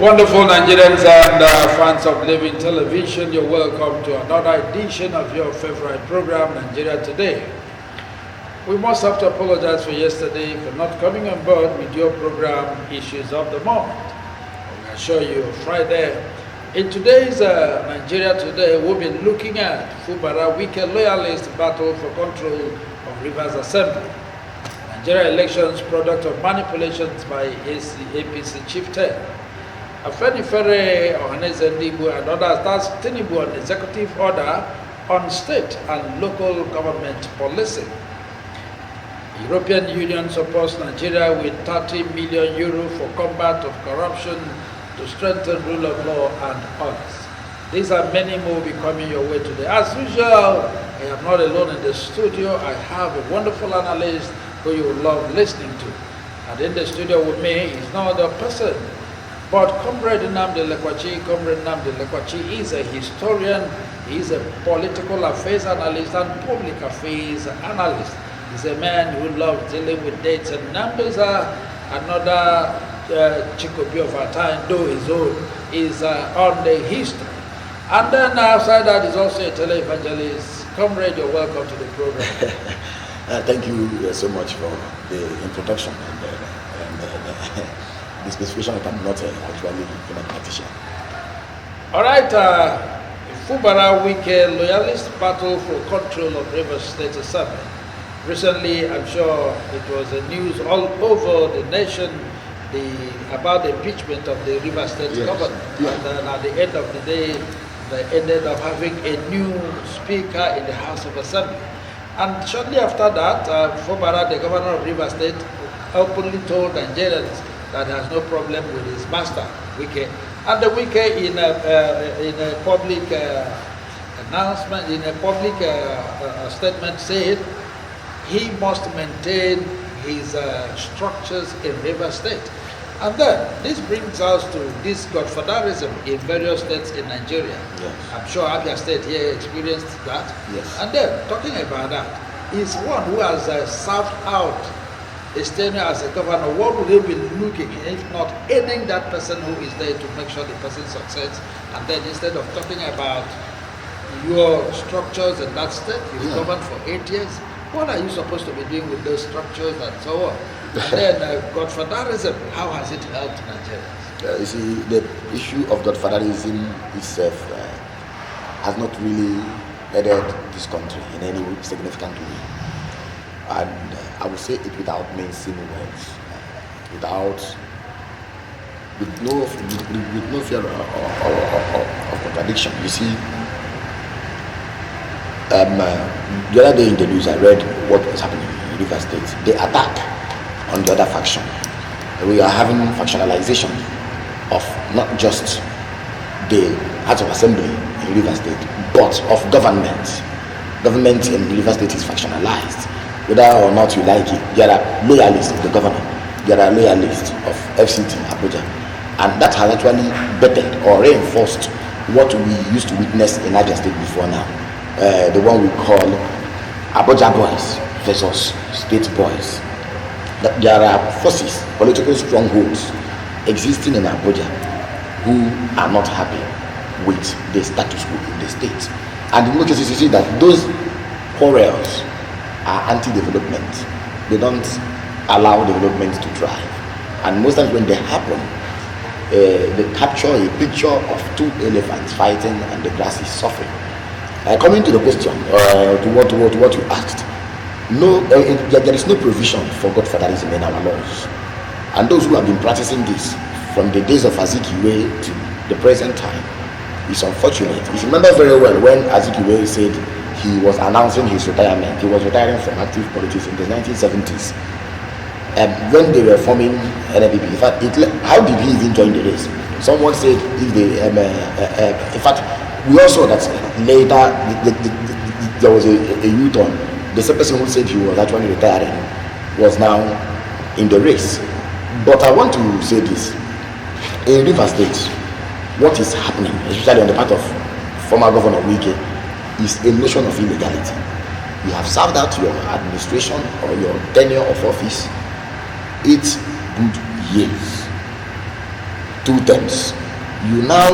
Wonderful Nigerians and fans of Living Television, you're welcome to another edition of your favorite program, Nigeria Today. We must have to apologize for yesterday for not coming on board with your program Issues of the Moment. We assure you Friday. In today's Nigeria Today, we'll be looking at Fubara Wike loyalist battle for control of Rivers Assembly. Nigeria elections product of manipulations by APC chieftain. Afenifere Ohanezendibu and others, that's Tinubu on executive order on state and local government policing. European Union supports Nigeria with 30 million euro for combat of corruption to strengthen rule of law and others. These are many more be coming your way today. As usual, I am not alone in the studio. I have a wonderful analyst who you will love listening to. And in the studio with me is no other person but Comrade Nnamdi Lekwachi is a historian, he is a political affairs analyst and public affairs analyst. He's a man who loves dealing with dates and numbers. Another Chikobi of our time, though his own, is on the history. And then outside that is also a televangelist. Comrade, you're welcome to the program. Thank you so much for the introduction and the specification that I'm not actually a mathematician. All right, Fubara Wike loyalist battle for control of Rivers State Assembly. Recently, I'm sure it was the news all over the nation about the impeachment of the Rivers State governor. Yeah. And then at the end of the day, they ended up having a new speaker in the House of Assembly. And shortly after that, Fubara, the governor of Rivers State, openly told Nigerians that has no problem with his master, Wike. And the Wike in a public announcement, in a public statement said he must maintain his structures in River State. And then this brings us to this godfatherism in various states in Nigeria. Yes. I'm sure Abia State here experienced that. Yes. And then talking about that, is one who has served out his tenure as a governor. What would they be looking, if not aiding that person who is there to make sure the person succeeds? And then instead of talking about your structures in that state, you governed for 8 years, what are you supposed to be doing with those structures and so on? And then godfatherism, how has it helped Nigerians? You see, the issue of godfatherism itself has not really aided this country in any significant way. And I would say it without mincing words, with no fear of contradiction. You see, the other day in the news I read what was happening in River State. The attack on the other faction. We are having factionalization of not just the House of Assembly in River State, but of government. Government in River State is factionalized. Whether or not you like it, there are loyalists of the governor, there are loyalists of FCT Abuja, and that has actually bettered or reinforced what we used to witness in Abia State before now. The one we call Abuja boys versus state boys. That there are forces, political strongholds existing in Abuja who are not happy with the status quo in the state. And in most cases you see that those quarrels are anti-development. They don't allow development to thrive. And most times when they happen, they capture a picture of two elephants fighting and the grass is suffering. Coming to the question, to what you asked, no, there is no provision for godfatherism in our laws. And those who have been practicing this from the days of Azikiwe to the present time is unfortunate. If you remember very well when Azikiwe said he was announcing his retirement, he was retiring from active politics in the 1970s. When they were forming NPP, in fact, how did he even join the race? Someone said if they, in fact, we also that later there was a U-turn. The same person who said he was actually retiring was now in the race. But I want to say this: in River State, what is happening, especially on the part of former Governor Wike, is a notion of illegality. You have served out your administration or your tenure of office 8 good years. 2 terms. You now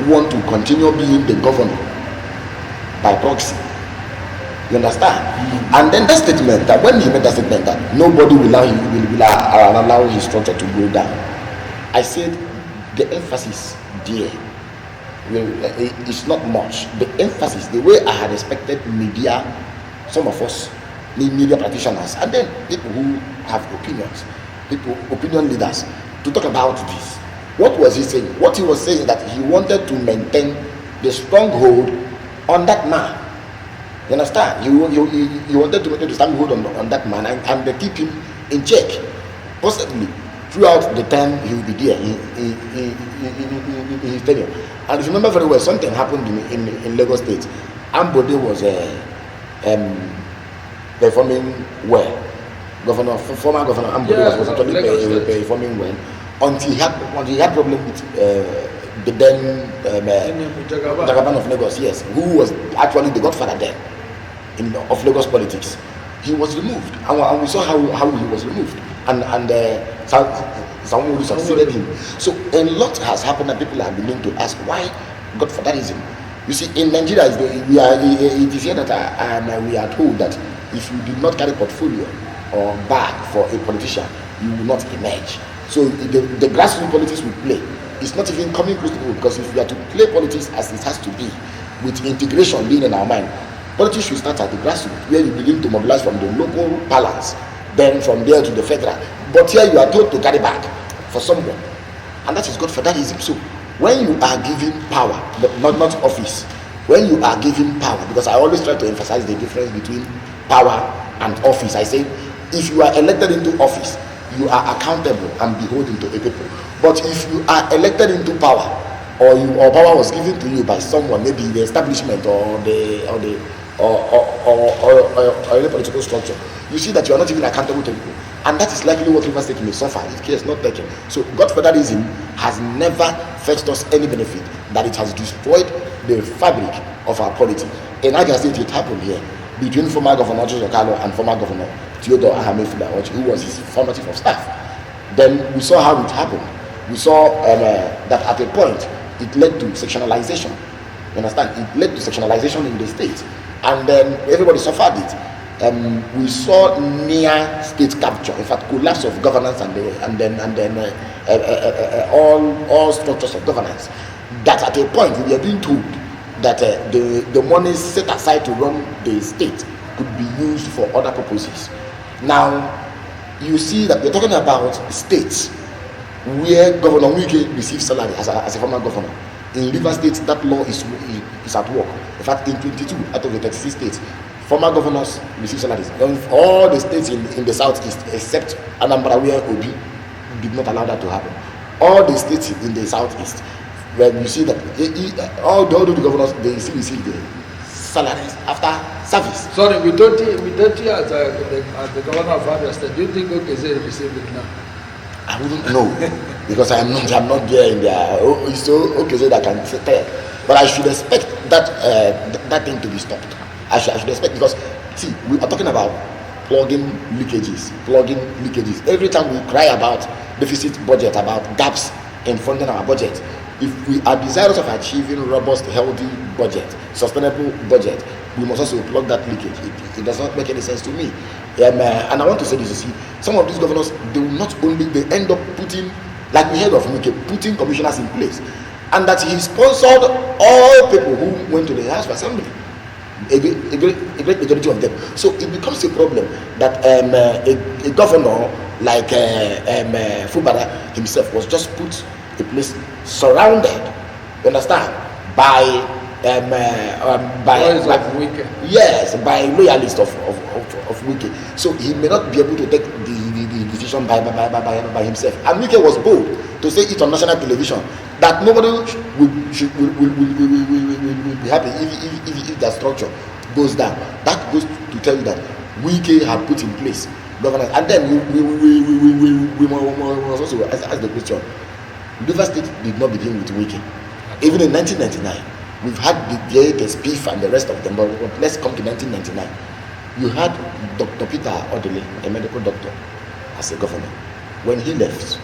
want to continue being the governor by proxy. You understand? And then that statement, that when he made that statement that nobody will allow his structure to go down, I said the emphasis there it's not much. The emphasis, the way I had expected media, some of us media practitioners, and then people who have opinions, opinion leaders, to talk about this. What was he saying? What he was saying that he wanted to maintain the stronghold on that man. You understand? He wanted to maintain the stronghold on that man and keep him in check, possibly throughout the time he will be there in his tenure. And if you remember very well, something happened in Lagos State. Ambode was performing well. Former governor Ambode was actually performing well until he had problem with the then Jagaban of Lagos, yes, who was actually the godfather then of Lagos politics. He was removed, and we saw how he was removed, and someone who succeeded him. So a lot has happened, and people are beginning to ask why godfatherism. You see, in Nigeria, it is here that we are told that if you did not carry portfolio or bag for a politician, you will not emerge. So the grassroots politics we play is not even coming close to people, because if we are to play politics as it has to be, with integration being in our mind, politics should start at the grassroots, where you begin to mobilize from the local balance, then from there to the federal. But here you are told to carry back for someone, and that is godfatherism. So when you are given power, but not office, when you are given power, because I always try to emphasize the difference between power and office. I say if you are elected into office, you are accountable and beholden to a people. But if you are elected into power, or power was given to you by someone, maybe the establishment or any political structure, you see that you are not even accountable to people, and that is likely what Rivers State may suffer if care is not taken. So godfatherism has never fetched us any benefit, that it has destroyed the fabric of our polity. In Niger State, it happened here between former Governor Josokalo and former Governor Theodore Ahamefula, who was his former chief of staff. Then we saw how it happened. We saw that at a point it led to sectionalization. You understand? It led to sectionalization in the state, and then everybody suffered it. We saw near state capture, in fact, collapse of governance, and then all structures of governance. That at a point we are being told that the money set aside to run the state could be used for other purposes. Now you see that we're talking about states where Governor Wike receives salary as a former governor. In Rivers State, that law is at work. In fact, in 22 out of the 36 states, former governors receive salaries. In all the states in the southeast, except Anambra, where Obi did not allow that to happen. All the states in the southeast, where you see that all the governors, they still receive the salaries after service. Sorry, we don't as the governor of Abia State. Do you think Okeze received it now? I wouldn't know, because I'm not there in there. It's so Okeze that can tell. But I should expect that thing to be stopped. I should expect, because see, we are talking about plugging leakages. Every time we cry about deficit budget, about gaps in funding our budget, if we are desirous of achieving robust, healthy budget, sustainable budget, we must also plug that leakage. It does not make any sense to me. And I want to say this, you see, some of these governors, they end up putting, like we heard of Mike, putting commissioners in place, and that he sponsored all people who went to the House of Assembly, a great majority of them. So it becomes a problem that a governor like Fubara himself was just put a place surrounded, you understand, by loyalists of Wike. So he may not be able to take the decision by himself. And Wike was bold to say it on national television that nobody will be happy if that structure goes down. That goes to tell you that Wike have put in place governance. And then we must also ask the question: Rivers State did not begin with Wike. Even in 1999, we've had the Spiff and the rest of them, but let's come to 1999. You had Dr. Peter Odele, a medical doctor, as a governor. When he left,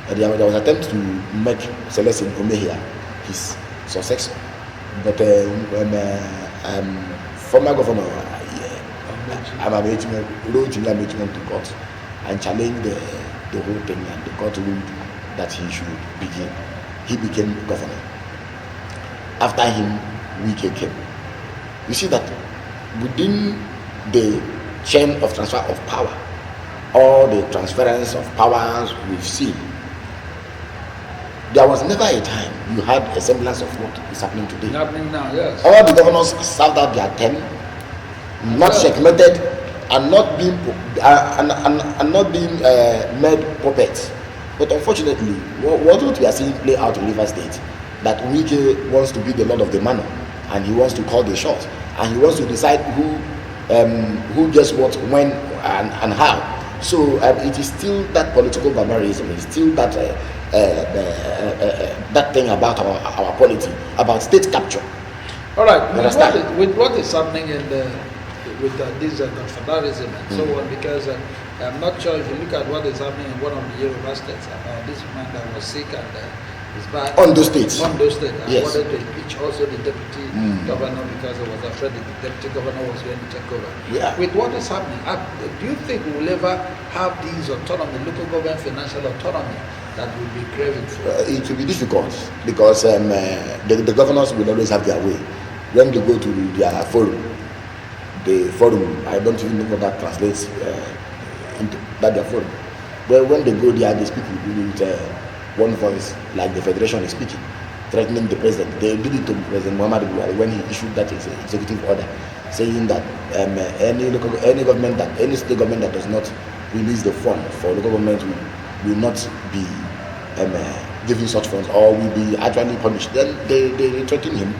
There was an attempt to make Celestin Omehia his successor, but former governor Amamechi wrote in to court and challenged the whole thing, and the court ruled that he should begin. He became governor. After him, Wike came. You see that within the chain of transfer of power, all the transference of powers we've seen, there was never a time you had a semblance of what is happening today. Happening now, yes. All the governors served out their term, not checkmated, and not being made puppets. But unfortunately, what we are seeing play out in Rivers State, that Wike wants to be the lord of the manor, and he wants to call the shots, and he wants to decide who gets what, when, and how. So it is still that political barbarism. It's still that that thing about our polity, about state capture. All right. With what is happening in with this confederalism and so on, because I'm not sure if you look at what is happening in one of the Yoruba states about this man that was sick and is back. On those states. Yes. I wanted to impeach also the deputy governor because I was afraid that the deputy governor was going to take over. Yeah. With what is happening, do you think we will ever have these autonomy, local government financial autonomy that will be craving for? It will be difficult because the governors will always have their way. When they go to their forum, I don't even know what that translates into that their forum. But when they go there, they speak with one voice, like the federation is speaking, threatening the president. They did it to President Muhammadu Buhari when he issued that executive order, saying that any state government that does not release the fund for local government will not be giving such funds, or will be actually punished. Then they threatened him,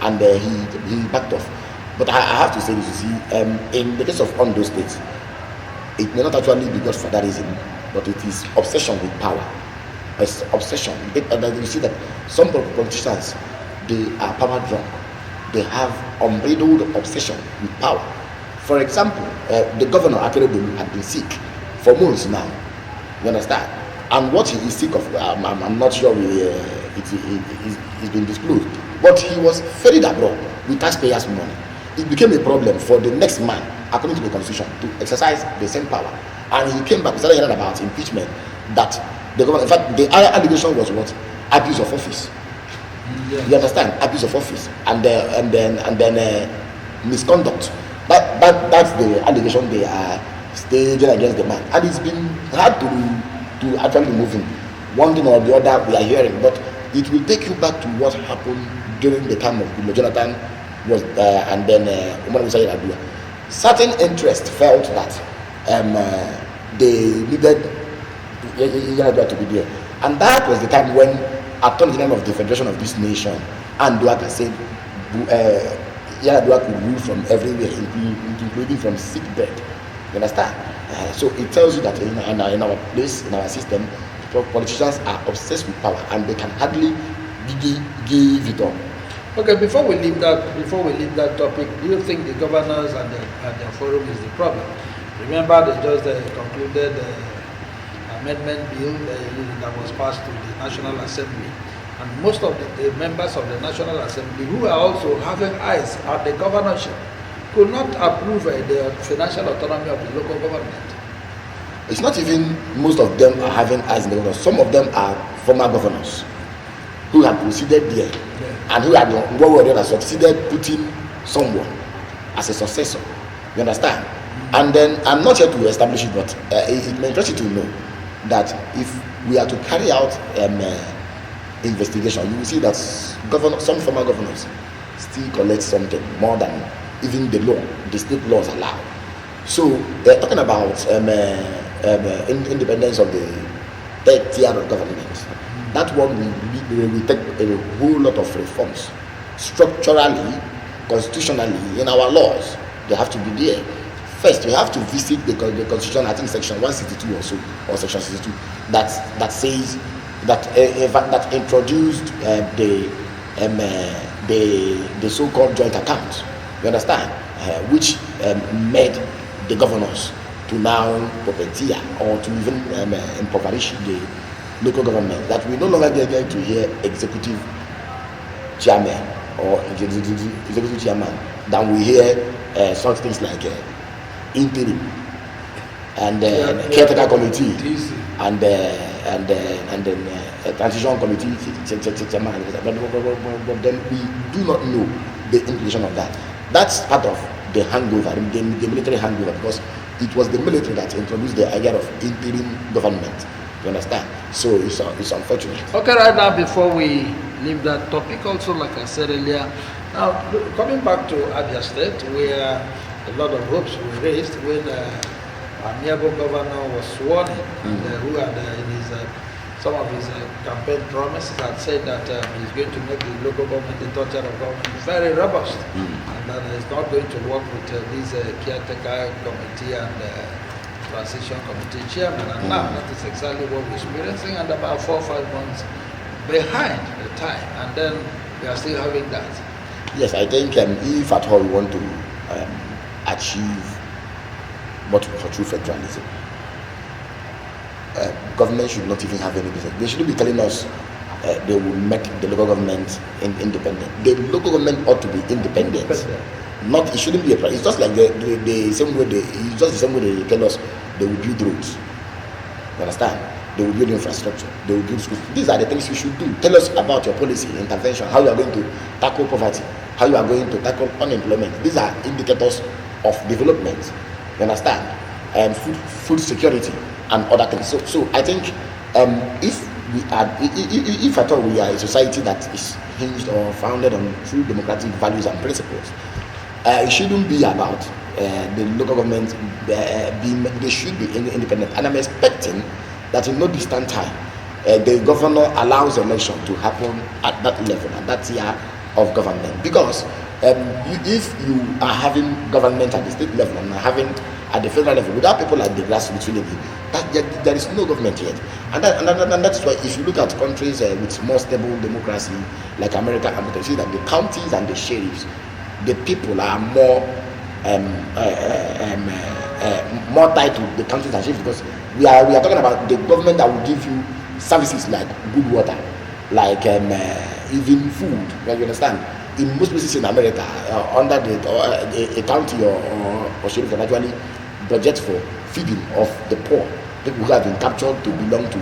and he backed off. But I have to say this, you see, in the case of Ondo State, it may not actually be just federalism, but it is obsession with power. It's obsession. You see that some politicians, they are power drunk. They have unbridled obsession with power. For example, the governor Akeredolu had been sick for months now. You understand? And what he is sick of, I'm not sure it's been disclosed. But he was ferried abroad with taxpayers' money. It became a problem for the next man, according to the constitution, to exercise the same power. And he came back, we started hearing about impeachment, that the government, in fact, the other allegation was what? Abuse of office. Yeah. You understand? Abuse of office. And then misconduct. That's the allegation they are staging against the man. And it's been hard to actually move him. One thing or the other we are hearing, but it will take you back to what happened during the time of Goodluck Jonathan and then Umar Musa Yar'Adua. Certain interests felt that they needed Yar'Adua to be there, and that was the time when Attorney General of the Federation of this nation and Duarte said Yar'Adua could rule from everywhere, including from sick bed. You understand? So it tells you that in our place, in our system, politicians are obsessed with power and they can hardly give it up. Okay, before we leave that topic, do you think the governors and their forum is the problem? Remember, they just concluded amendment bill that was passed to the National Assembly, and most of the members of the National Assembly, who are also having eyes at the governorship, could not approve the financial autonomy of the local government. It's not even most of them are having eyes in the governors. Some of them are former governors who have proceeded there, and who had one way or the other succeeded putting someone as a successor. You understand? And then I'm not here to establish it, but it may interest you to know that if we are to carry out investigation, you will see that some former governors still collect something more than even the state laws allow. So they're talking about independence of the third tier of government. That one will take a whole lot of reforms, structurally, constitutionally, in our laws. They have to be there. First, you have to visit the constitution. I think section 162 or so, or section 62, that says that introduced the so-called joint account. You understand? Which made the governors to now puppeteer or to even impoverish local government, that we no longer get to hear executive chairman or executive chairman, than we hear such things like interim and caretaker committee and then transition committee chairman. But then we do not know the implication of that. That's part of the hangover, the military hangover, because it was the military that introduced the idea of interim government. You understand? So it's unfortunate. Okay, right now, before we leave that topic, also, like I said earlier, now coming back to Abia State, where a lot of hopes were raised when our nearby governor was sworn in, and who had in his some of his campaign promises had said that he's going to make the local government, the torture of government, very robust, and that he's not going to work with these caretaker committee and transition committee chairman. And now that is exactly what we're experiencing, and about 4 or 5 months behind the time, and then we are still having that. Yes, I think if at all we want to achieve what for true federalism, government should not even have any business. They shouldn't be telling us they will make the local government independent. The local government ought to be independent. Not, it shouldn't be a. It's just like the same way it's just the same way they tell us they will build roads. You understand? They will build infrastructure. They will build schools. These are the things you should do. Tell us about your policy, intervention, how you are going to tackle poverty, how you are going to tackle unemployment. These are indicators of development. You understand? And food security and other things. So I think if at all we are a society that is hinged or founded on true democratic values and principles, it shouldn't be about the local government they should be independent. And I'm expecting that in no distant time, the governor allows election to happen at that level, at that tier of government. Because if you are having government at the state level and having at the federal level without people at the grassroots level, there is no government yet. And that's why if you look at countries with more stable democracy like America, you see that the counties and the sheriffs, the people are more tied to the counties and sheriffs, because we are talking about the government that will give you services like good water, like even food. You understand? In most places in America, under a county or sheriff can actually budget for feeding of the poor, people who have been captured to belong to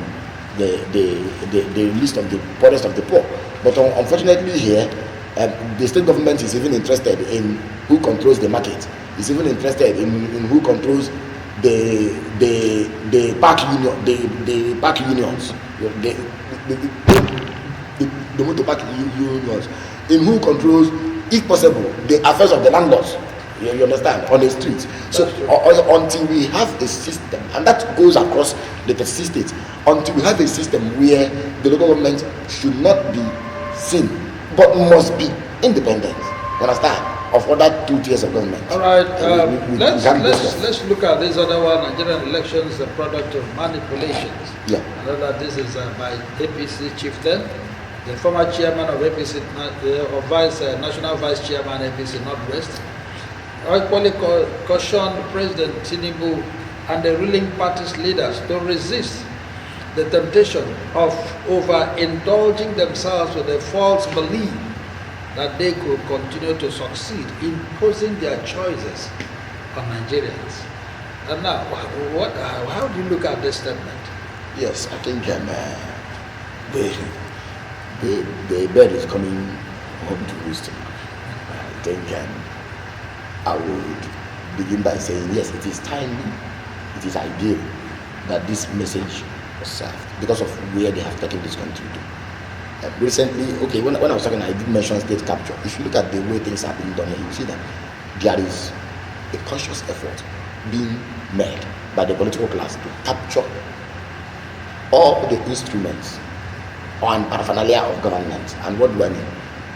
the list of the poorest of the poor. But unfortunately here, the state government is even interested in who controls the market. It's even interested in who controls the park union, the park unions, the motor park unions, in who controls, if possible, the affairs of the landlords. You understand? On the streets. So until we have a system, and that goes across the 36 states, until we have a system where the local government should not be seen, but must be independent. You understand? Of other 2 tiers of government. All right. Let's look at this other one. Nigerian elections, the product of manipulations. Yeah. I know that this is by APC chieftain, the former chairman of APC, national vice chairman APC Northwest. I equally caution President Tinubu and the ruling party's leaders to resist the temptation of overindulging themselves with a false belief that they could continue to succeed in imposing their choices on Nigerians. And now, how do you look at this statement? Yes, I think the bird is coming home to roost. I think I would begin by saying, yes, it is timely, it is ideal that this message was served because of where they have taken this country to. Recently, okay, when I was talking, I did mention state capture. If you look at the way things are being done here, you see that there is a conscious effort being made by the political class to capture all the instruments and paraphernalia of government. And what do I mean?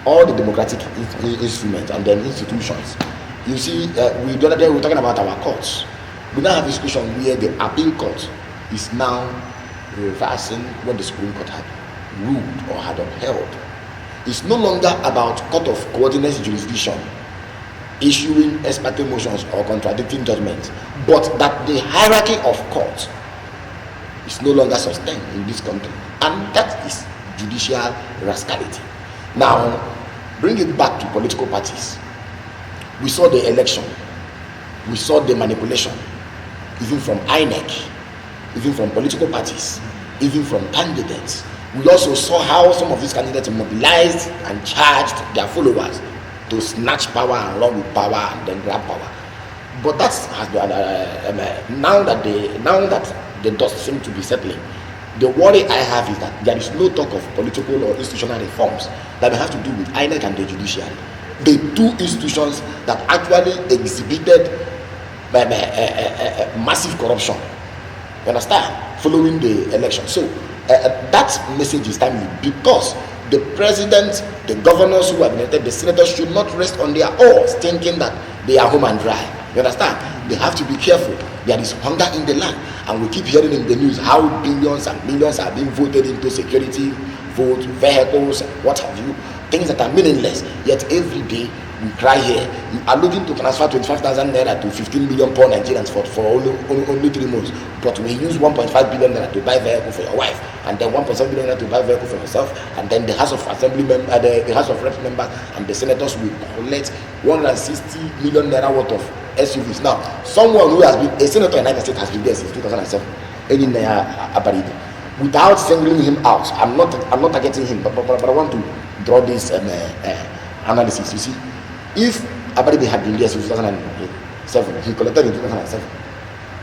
All the democratic instruments and then institutions. You see, the other day we were talking about our courts. We now have a situation where the appeal court is now reversing what the Supreme Court had ruled or had upheld. It's no longer about court of coordinated jurisdiction issuing ex parte motions or contradicting judgments, but that the hierarchy of courts is no longer sustained in this country, and that is judicial rascality. Now, bring it back to political parties. We saw the election, we saw the manipulation, even from INEC, even from political parties, even from candidates. We also saw how some of these candidates mobilized and charged their followers to snatch power and run with power and then grab power. But that has been, now that the dust seems to be settling, the worry I have is that there is no talk of political or institutional reforms that may have to do with INEC and the judiciary, the two institutions that actually exhibited massive corruption, you understand, following the election. So that message is timely, because the president, the governors who have been elected, the senators should not rest on their oars thinking that they are home and dry. You understand? They have to be careful. There is hunger in the land, and we keep hearing in the news how billions and millions are being voted into security votes, vehicles, what have you, things that are meaningless. Yet every day we cry here. You are looking to transfer 25,000 naira to 15 million poor Nigerians for only 3 months, but we use 1.5 billion naira to buy vehicle for your wife, and then 1.7 billion naira to buy vehicle for yourself, and then the House of Assembly the House of Reps members and the senators will collect 160 million naira worth of SUVs. Now, someone who has been a senator in United States has been there since 2007, without singling him out. I'm not targeting him, but I want to draw this analysis. You see, if Abaribe had been there since 2007, he collected in 2007.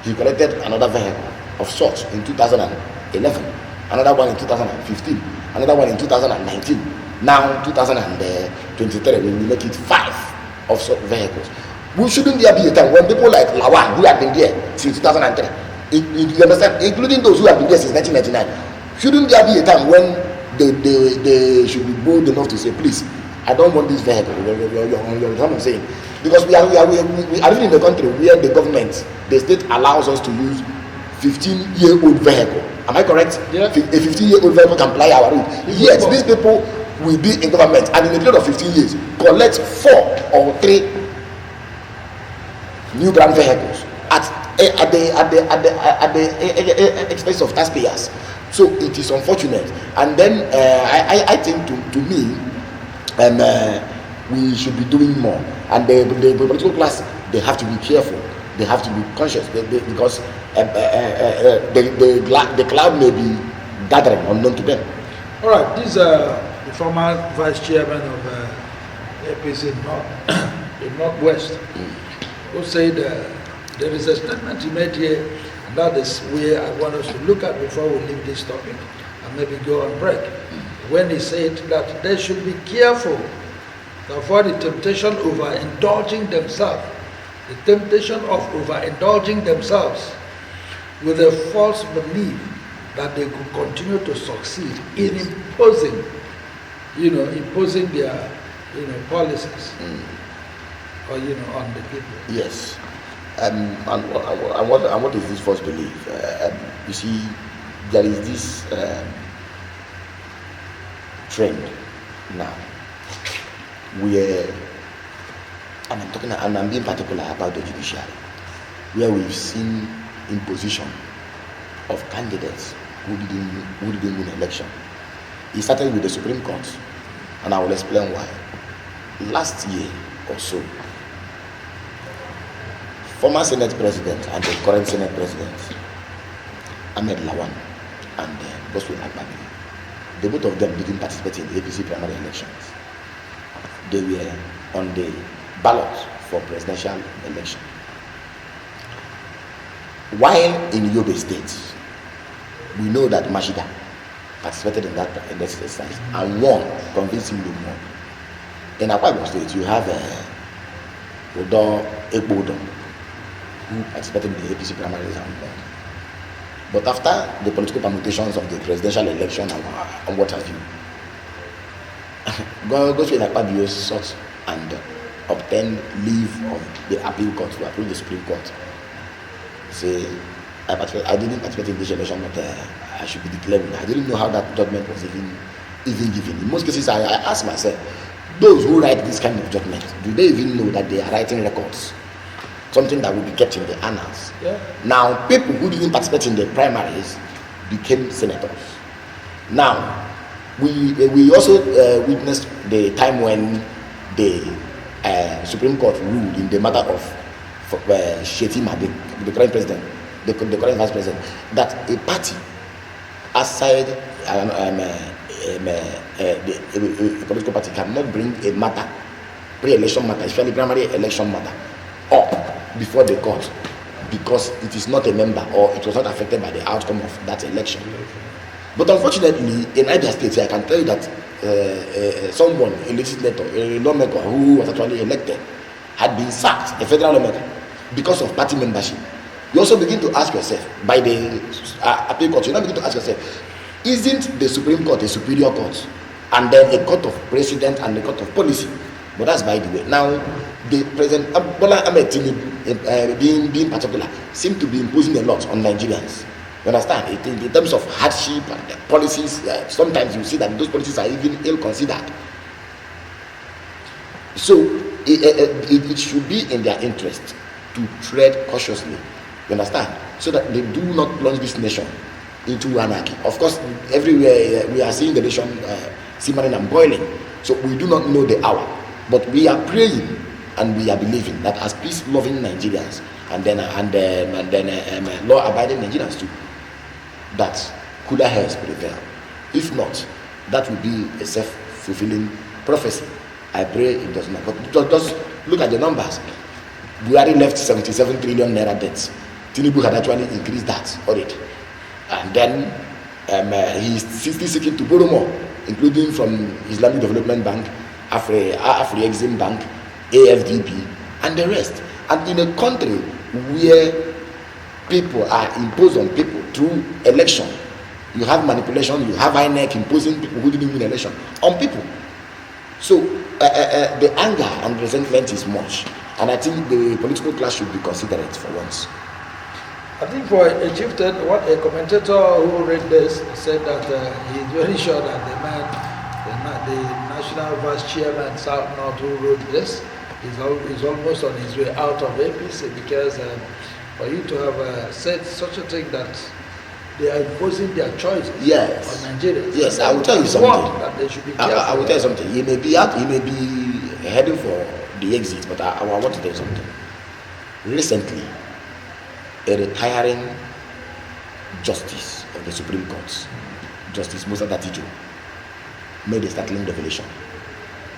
He collected another vehicle of sorts in 2011, another one in 2015, another one in 2019. Now 2023, we will make it 5 of such vehicles. Shouldn't there be a time when people like Lawan, who have been there since 2003, you understand, including those who have been there since 1999, shouldn't there be a time when they should be bold enough to say, please, I don't want this vehicle? You understand what I'm saying? Because we are living in a country where the government, the state allows us to use 15-year-old vehicle. Am I correct? Yeah. A 15-year-old vehicle can ply our road. Yet these people will be in government, and in a period of 15 years collect 4 or 3 new brand vehicles at the expense of taxpayers. So it is unfortunate. And then I think to me, we should be doing more. And the political class, they have to be careful. They have to be conscious, because the cloud may be gathering unknown to them. All right, this is the former vice chairman of APC in Northwest, who said there is a statement he made here, and that is where I want us to look at before we leave this topic and maybe go on break. When he said that they should be careful to avoid the temptation of overindulging themselves, with a false belief that they could continue to succeed in imposing their policies or on the people. Yes. And what is this false belief? You see, there is this trend now where, and I'm being particular about the judiciary, where we've seen imposition of candidates who didn't win election. It started with the Supreme Court, and I will explain why. Last year or so, former Senate President and the current Senate President, Ahmed Lawan and Gospel Akpabio, the both of them didn't participate in the APC primary elections. They were on the ballot for presidential election. While in Yobe State, we know that Mashida participated in that exercise and won, convincingly won. In Akwa Ibom State, you have Odo Ekbodo, who participated in the APC primaries and won. But after the political permutations of the presidential election and what have you, Gospel Akpabio sought and obtained leave of the appeal court to appeal the Supreme Court. Say, I didn't participate in this election, but I should be declared. I didn't know how that judgment was even given. In most cases, I ask myself, those who write this kind of judgment, do they even know that they are writing records? Something that will be kept in the annals. Yeah. Now, people who didn't participate in the primaries became senators. Now, we also witnessed the time when the Supreme Court ruled in the matter of Shetima, the current president, the current vice president, that a party aside the political party cannot bring a matter, pre-election matter, especially primary election matter, up before the court because it is not a member or it was not affected by the outcome of that election. But unfortunately, in Niger State, I can tell you that someone, a legislator, a lawmaker who was actually elected, had been sacked, a federal lawmaker, because of party membership. You also begin to ask yourself, by the appeal court, you now begin to ask yourself, isn't the Supreme Court a superior court? And then a court of precedent and a court of policy? But that's by the way. Now, the President Bola Ahmed Tinubu, being particular, seem to be imposing a lot on Nigerians. You understand? In terms of hardship and policies, sometimes you see that those policies are even ill-considered. So, it should be in their interest to tread cautiously. You understand? So that they do not plunge this nation into anarchy. Of course, everywhere we are seeing the nation simmering and boiling. So we do not know the hour. But we are praying and we are believing that as peace-loving Nigerians and then law-abiding Nigerians too, that cooler heads prevail. If not, that will be a self-fulfilling prophecy. I pray it does not. But just look at the numbers. Buhari left 77 trillion naira debts. Tinubu had actually increased that already. And then he is still seeking to borrow more, including from Islamic Development Bank, Afri-Exim Bank, AFDB, and the rest. And in a country where people are imposed on people through election, you have manipulation, you have INEC imposing people who didn't win election on people. So the anger and resentment is much. And I think the political class should be considerate for once. I think for a chieftain, what a commentator who read this said that he is very sure that the national vice chairman South North who wrote this is almost on his way out of APC, because for you to have said such a thing that they are imposing their choices on Nigerians. Yes, I will tell you something. That they should be I will tell you something. He may be out, he may be heading for the exit, but I want to tell you something. Recently, a retiring justice of the Supreme Court, Justice Musa Datijo, made a startling revelation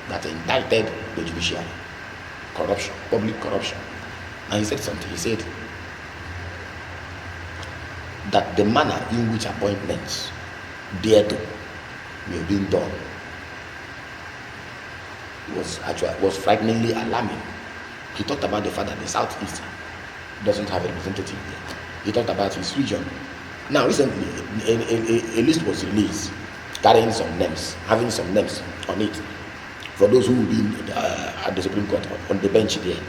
that indicted the judiciary, corruption, public corruption. And he said something. He said that the manner in which appointments thereto were being done was frighteningly alarming. He talked about the fact that the Southeast doesn't have a representative there. He talked about his region. Now, recently, a list was released carrying some names, having some names on it for those who will be at the Supreme Court on the bench there.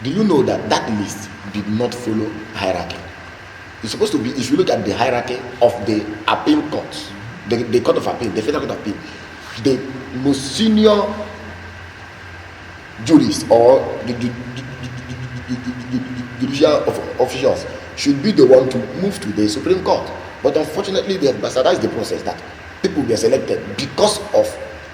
Do you know that that list did not follow hierarchy? It's supposed to be, if you look at the hierarchy of the appeal courts, the Court of Appeal, the Federal Court of Appeal, the most senior jurists or the judicial officials should be the one to move to the Supreme Court. But unfortunately, they have bastardized the process that people were selected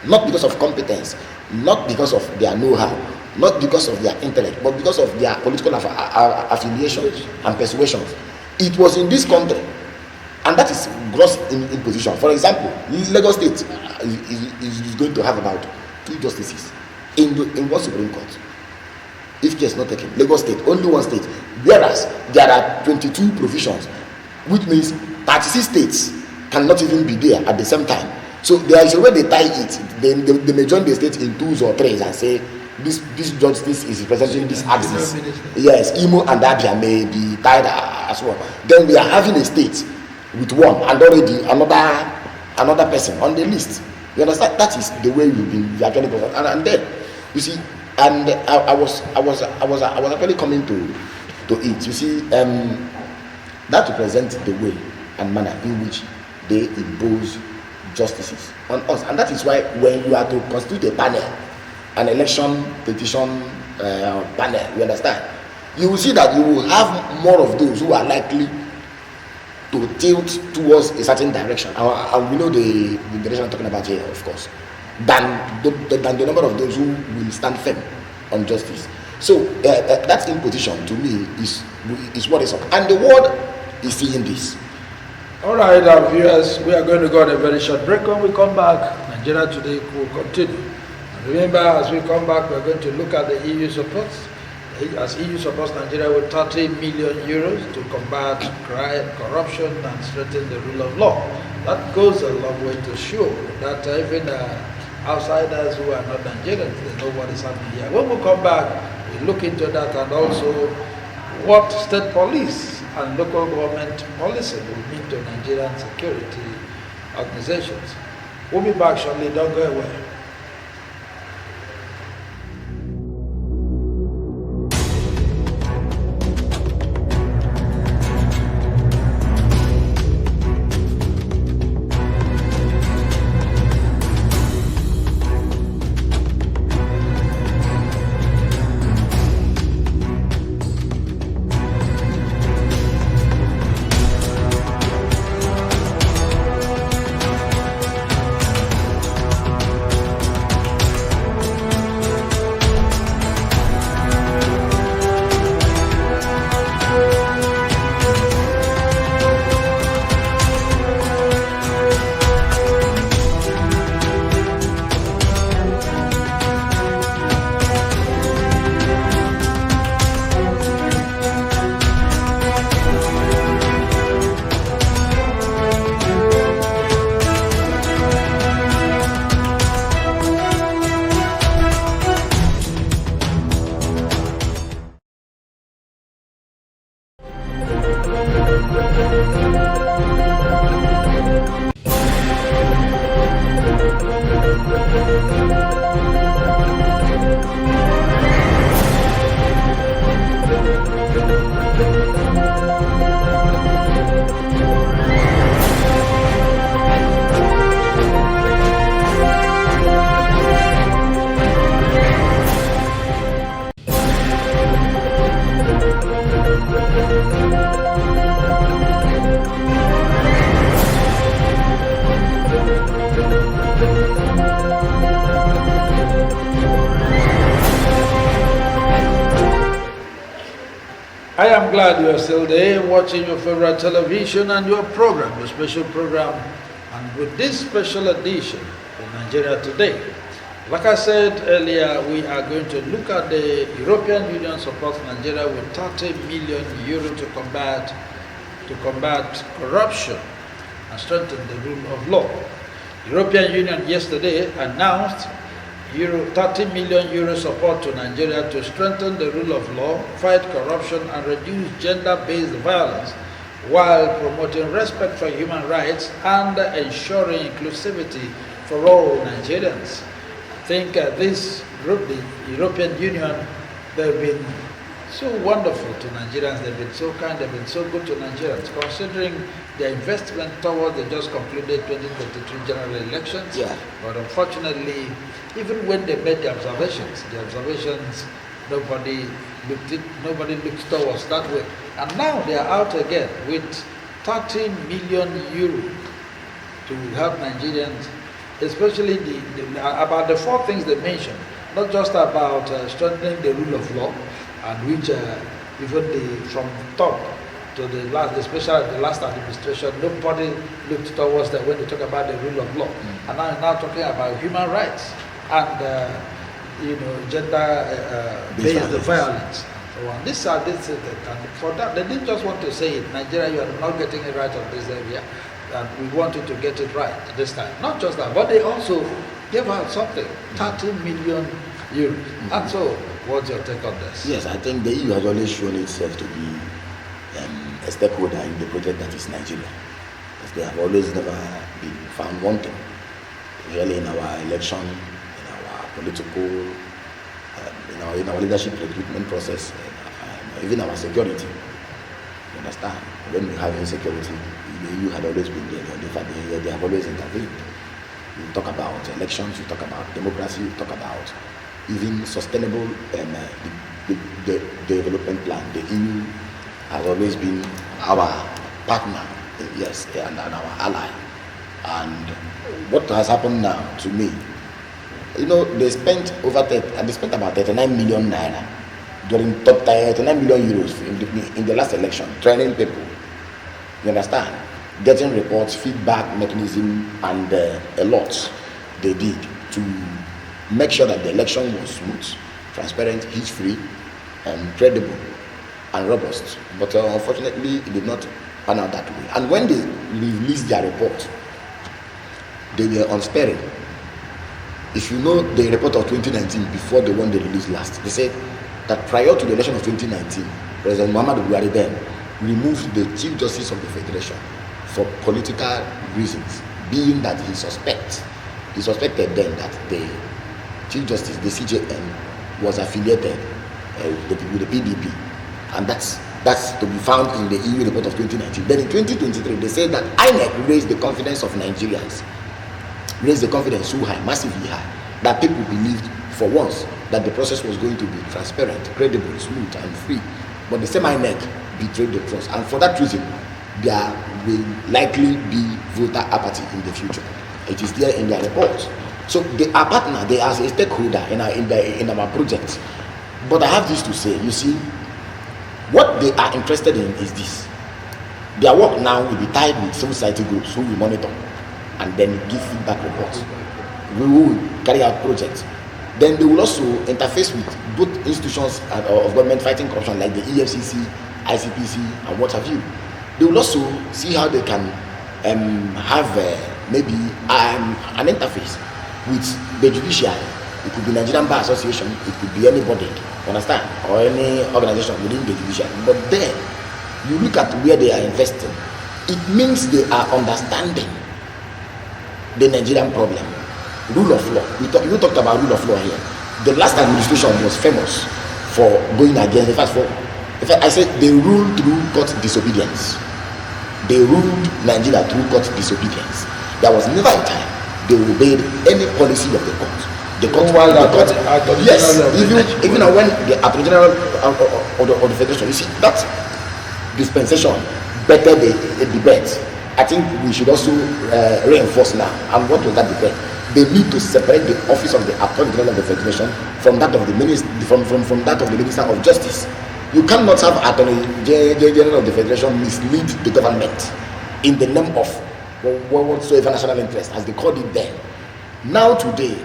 not because of competence, not because of their know-how, not because of their intellect, but because of their political affiliations and persuasions. It was in this country, and that is gross imposition. For example, Lagos State is going to have about 2 justices in one Supreme Court. If case not taken, Lagos State, only one state, whereas there are 22 provisions, which means 36 states cannot even be there at the same time. So there is a way they tie it. They may join the state in 2s or 3s and say this justice is representing this axis. Yes, Imo and Abia may be tied as well. Then we are having a state with one and already another person on the list. You understand? That is the way we actually go. And then you see, and I was actually coming to it. You see, that represents the way and manner in which they impose justices on us. And that is why when you are to constitute a panel, an election petition panel, you understand, you will see that you will have more of those who are likely to tilt towards a certain direction, and we know the direction I'm talking about here, of course, than the number of those who will stand firm on justice. So that imposition to me is worrisome, and the world is seeing this. All right, our viewers, we are going to go on a very short break. When we come back, Nigeria Today will continue. And remember, as we come back, we are going to look at the EU support. As EU supports Nigeria with 30 million euros to combat crime, corruption, and strengthen the rule of law. That goes a long way to show that even outsiders who are not Nigerians, they know what is happening here. When we come back, we look into that, and also what state police and local government policy will mean to Nigerian security organizations. We'll be back shortly. Don't go away. I am glad you are still there watching your favorite television and your program, your special program, and with this special edition of Nigeria Today. Like I said earlier, we are going to look at the European Union supports Nigeria with 30 million euro to combat corruption and strengthen the rule of law. The European Union yesterday announced 30 million euro support to Nigeria to strengthen the rule of law, fight corruption, and reduce gender-based violence, while promoting respect for human rights and ensuring inclusivity for all Nigerians. I think this group, the European Union, they've been so wonderful to Nigerians. They've been so kind, they've been so good to Nigerians, considering their investment towards the just concluded 2023 general elections. Yeah. But unfortunately, even when they made the observations, nobody looked towards that way. And now they are out again with 30 million euro to help Nigerians, especially about the four things they mentioned, not just about strengthening the rule of law, and which even from top to the last, especially the last administration, nobody looked towards that when they talk about the rule of law. And now talking about human rights and gender-based violence. So on this side, and for that, they didn't just want to say it, Nigeria, you are not getting it right on this area, and we want you to get it right this time. Not just that, but they also gave out something, 30 million euros. And so, what's your take on this? Yes, I think the EU has always shown itself to be a stakeholder in the project that is Nigeria, because they have always never been found wanting, really, in our election, in our political, in our leadership recruitment process, even our security. You understand? When we have insecurity, the EU had always been there. In fact, they have always intervened. You talk about elections, you talk about democracy, you talk about even sustainable the development plan. The EU has always been our partner yes, and our ally. And what has happened now to me, they spent they spent about 39 million naira during 39 million euros in the last election, training people. You understand? Getting reports, feedback mechanism, and a lot they did to make sure that the election was smooth, transparent, hitch-free, and credible and robust. But unfortunately, it did not pan out that way. And when they released their report, they were unsparing. If you know the report of 2019 before the one they released last, they said that prior to the election of 2019, President Muhammadu Buhari then removed the Chief Justice of the Federation for political reasons, being that he suspected then that the Chief Justice, the CJN, was affiliated with the PDP, and that's to be found in the EU report of 2019. Then in 2023, they said that INEC raised the confidence of Nigerians, raised the confidence so high, massively high, that people believed for once that the process was going to be transparent, credible, smooth, and free. But the same INEC betrayed the trust, and for that reason, there will likely be voter apathy in the future. It is there in their report. So they are partner, they are a stakeholder in our project. But I have this to say, you see, what they are interested in is this. Their work now will be tied with civil society groups who will monitor and then give feedback reports. We will carry out projects. Then they will also interface with both institutions of government fighting corruption like the EFCC, ICPC, and what have you. They will also see how they can have maybe an interface with the judiciary. It could be Nigerian Bar Association, it could be anybody, understand, or any organization within the judiciary. But then you look at where they are investing, it means they are understanding the Nigerian problem. Rule of law. You talked about rule of law here. The last administration was famous for going against. In fact, I said they ruled through court disobedience. They ruled Nigeria through court disobedience. There was never a time they obeyed any policy of the court. Yes, even when the Attorney General of the Federation, you see that dispensation better the debate. I think we should also reinforce now. And what was that debate? They need to separate the office of the Attorney General of the Federation from that of the Minister, from that of the Minister of Justice. You cannot have Attorney General of the Federation mislead the government in the name of whatsoever national interest, as they called it then. Now today,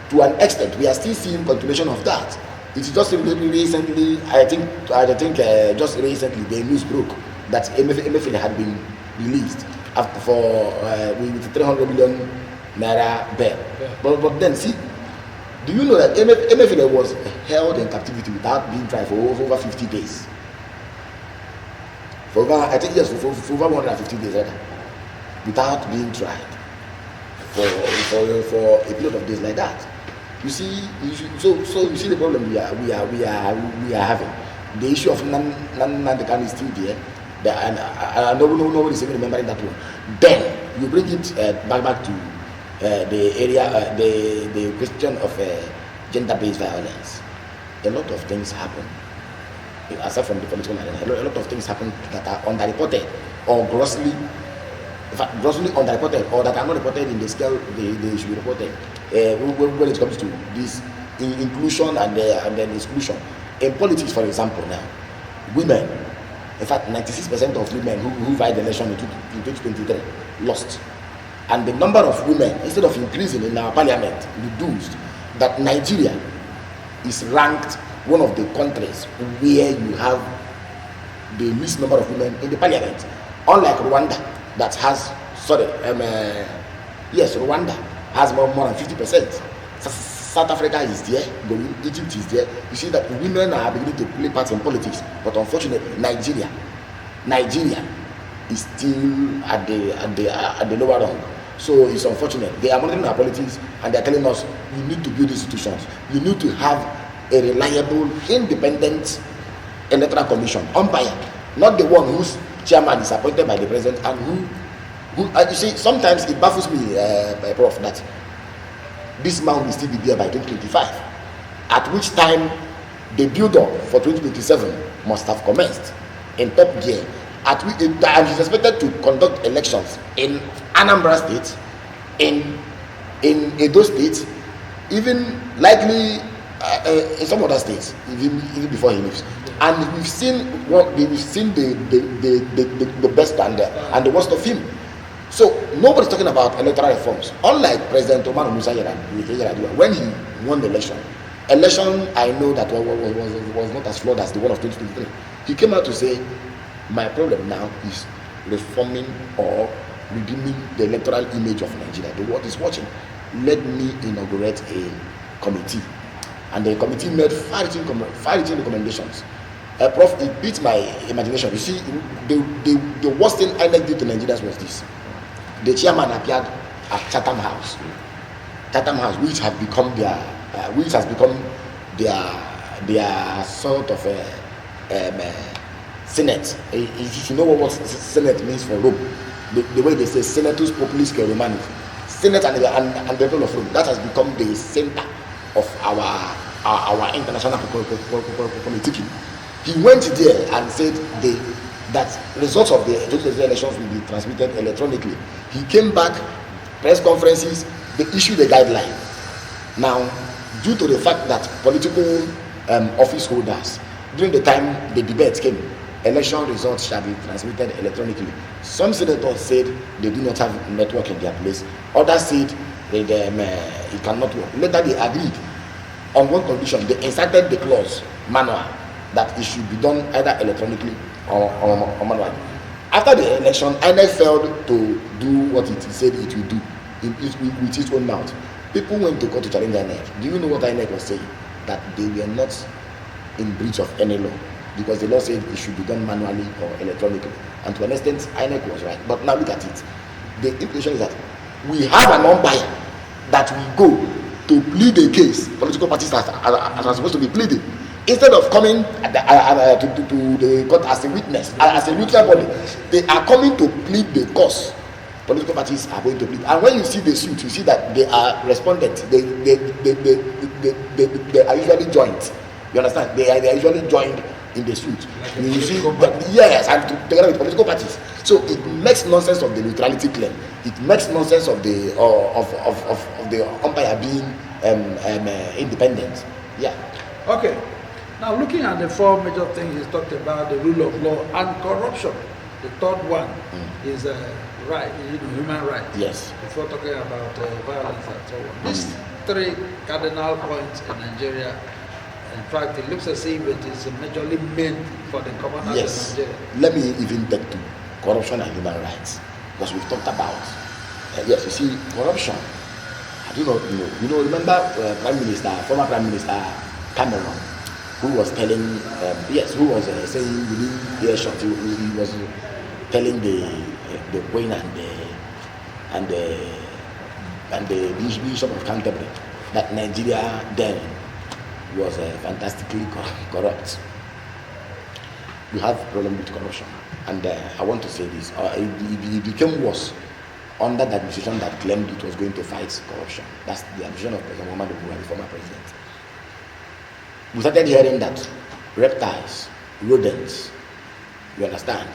to an extent, we are still seeing continuation of that. It's just recently, I think just recently, the news broke that Emefiele had been released with 300 million naira bail. But then, see, do you know that Emefiele was held in captivity without being tried for over 50 days? For over 150 days, right? Without being tried for a period of days like that. You see, so you see the problem we are having. The issue of Nandekan is still there. And I don't know nobody is even remembering that one. Then you bring it back to the area, the question of gender-based violence. A lot of things happen, aside from the political arena. A lot of things happen that are underreported or grossly underreported, or that are not reported in the scale they should be reported. When it comes to this inclusion and then exclusion in politics, for example, now women. In fact, 96% of women who vied the election in 2023 lost. And the number of women, instead of increasing in our parliament, reduced. That Nigeria is ranked one of the countries where you have the least number of women in the parliament. Unlike Rwanda, that has, Rwanda has more than 50%. South Africa is there, Egypt is there. You see that women are beginning to play parts in politics, but unfortunately, Nigeria is still at the lower rung. So it's unfortunate. They are monitoring our politics and they are telling us you need to build institutions. You need to have a reliable, independent electoral commission, umpire, not the one whose chairman is appointed by the president and who you see, sometimes it baffles me, Prof, that this man will still be there by 2025, at which time the build-up for 2027 must have commenced in top gear, and he's expected to conduct elections in Anambra State, in Edo State, even likely in some other states, even before he leaves. And we've seen the best and the worst of him. So nobody's talking about electoral reforms. Unlike President Omar Musa Yar'Adua, when he won the election, I know that was not as flawed as the one of 2023. He came out to say, my problem now is reforming or redeeming the electoral image of Nigeria. The world is watching. Let me inaugurate a committee. And the committee made far-reaching recommendations. Prof, it beat my imagination. You see, the worst thing INEC did to Nigerians was this. The chairman appeared at Chatham House, which has become their sort of Senate. If you know what Senate means for Rome, the way they say Senatus Populis Romanus, Senate and the people of Rome, that has become the center of our international politicking. He went there and said that results of the 2023 elections will be transmitted electronically. He came back, press conferences, they issued a guideline. Now, due to the fact that political office holders, during the time the debate came, election results shall be transmitted electronically. Some senators said they do not have network in their place. Others said it cannot work. Later they agreed on one condition. They inserted the clause, manual, that it should be done either electronically or manually. After the election, INEC failed to do what it said it will do with its own mouth. People went to court to challenge INEC. Do you know what INEC was saying? That they were not in breach of any law, because the law said it should be done manually or electronically. And to an extent, INEC was right. But now look at it. The implication is that we have an umpire that will go to plead a case. Political parties are supposed to be pleading. Instead of coming to the court as a witness, as a neutral body, they are coming to plead the cause. Political parties are going to plead. And when you see the suit, you see that they are respondents. They are usually joint. You understand? They are usually joined in the suit. Like you see, yes, and together with political parties. So it makes nonsense of the neutrality claim. It makes nonsense of the umpire being independent. Yeah. Okay. Now, looking at the four major things he's talked about, the rule of law and corruption. The third one is right, human rights. Yes. Before talking about violence and so on. These three cardinal points in Nigeria. In fact, it looks as if it is majorly meant for the commoners of Nigeria. Let me even take to corruption and human rights, because we've talked about. Yes, you see, corruption. I do not know. Remember former Prime Minister Cameron, who was telling, saying within earshot, he was telling the Queen and the Bishop of Canterbury that Nigeria then was fantastically corrupt. We have a problem with corruption, and I want to say this: it became worse under the administration that claimed it was going to fight corruption. That's the administration of President Muhammadu Buhari, the former president. We started hearing that reptiles, rodents, you understand,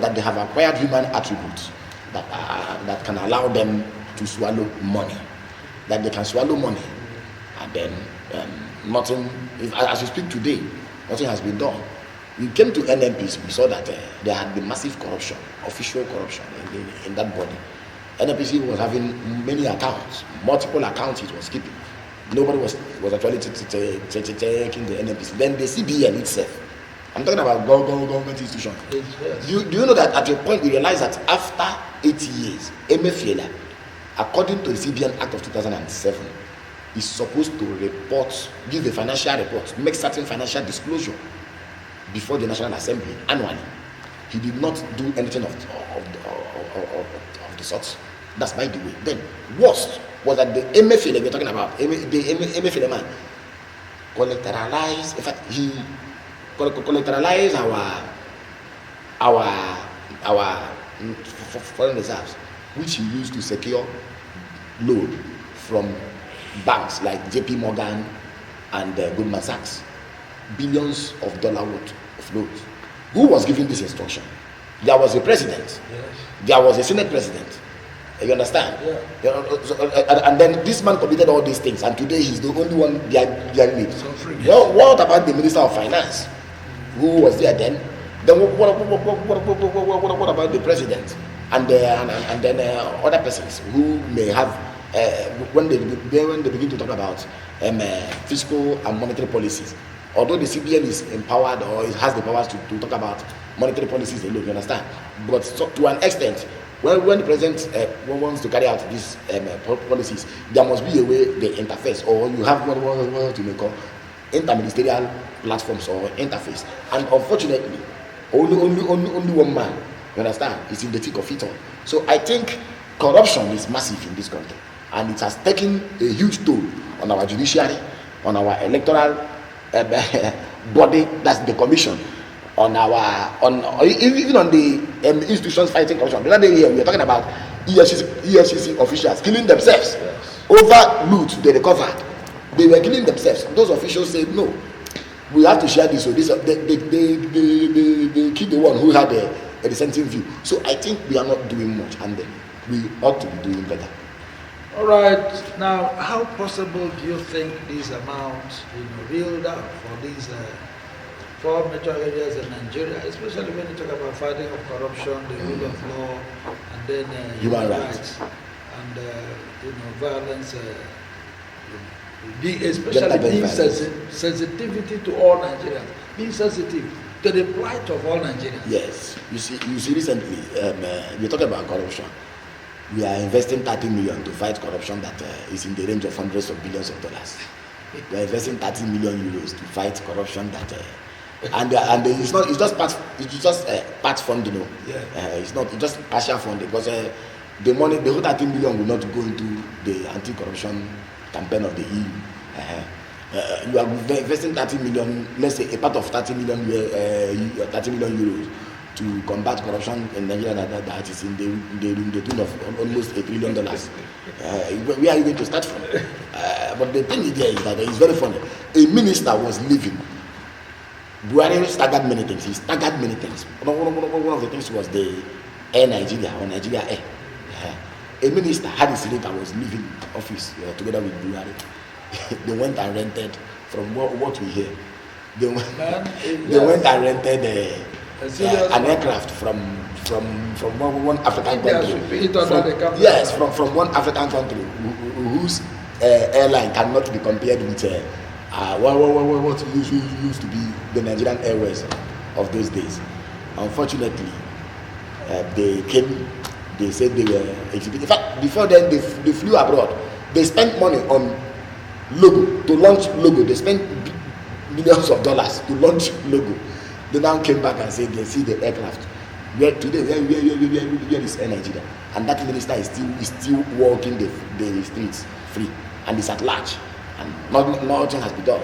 that they have acquired human attributes that can allow them to swallow money, that they can swallow money, and then nothing. As we speak today, nothing has been done. We came to NNPC, we saw that there had been massive corruption, official corruption in that body. NNPC was having many accounts, multiple accounts it was keeping. Nobody was actually checking the NNPC. Then the CBN itself. I'm talking about government institution. Yes. Do you know that at a point we realized that after 8 years, Emefiele, according to the CBN Act of 2007, is supposed to report, give a financial report, make certain financial disclosure before the National Assembly annually. He did not do anything of the sort. That's by the way. Then, worst was that the Emefiele we're talking about, the Emefiele man, collateralized. In fact, he collateralized our foreign reserves, which he used to secure loan from banks like JP Morgan and Goldman Sachs, billions of dollars worth of loans. Who was giving this instruction? There was a president. Yes. There was a Senate president. You understand? Yeah. And then this man committed all these things, and today he's the only one behind it. Suffering. Well, what about the Minister of Finance, who was there then? Then what about the president and then other persons who may have when they begin to talk about fiscal and monetary policies? Although the CBN is empowered or it has the powers to talk about monetary policies alone, you understand? But so, to an extent, when the president wants to carry out these policies, there must be a way they interface, or you have what you call interministerial platforms or interface. And unfortunately, only one man, you understand, is in the thick of it all. So I think corruption is massive in this country, and it has taken a huge toll on our judiciary, on our electoral body, that's the commission, on even on the institutions fighting corruption. The other day here we were talking about EFCC officials killing themselves over loot they recovered. They were killing themselves. Those officials said no, we have to share this. So this they killed the one who had a dissenting view. So I think we are not doing much, and we ought to be doing better. All right. Now, how possible do you think these amounts, reeled out for these four major areas in Nigeria, especially when you talk about fighting of corruption, the rule of law, and then human rights, and violence, especially being sensitivity to all Nigerians, being sensitive to the plight of all Nigerians. Yes, you see, recently we talk about corruption. We are investing 30 million to fight corruption that is in the range of hundreds of billions of dollars. We are investing 30 million euros to fight corruption that, and it's just part funding. It's just partial funding, because the money, the whole 30 million will not go into the anti-corruption campaign of the EU. You are investing 30 million, let's say a part of 30 million euros to combat corruption in Nigeria that is in the tune of almost $1 trillion. Where are you going to start from? But the thing is that it's very funny. A minister was leaving. Buhari staggered many things. He staggered many things. One of the things was the Air Nigeria or Nigeria Air. A minister had his rate and was leaving office together with Buhari. They went and rented, from what we hear, they went and rented an aircraft from one African country. From one African country whose airline cannot be compared with what used to be the Nigerian Airways of those days. Unfortunately, they came. They said they were exhibiting. In fact, before then, they flew abroad. They spent money on logo, to launch logo. They spent millions of dollars to launch logo. They now came back and said they see the aircraft. Where is Air Nigeria? And that minister is still walking the streets free, and is at large, and nothing has been done.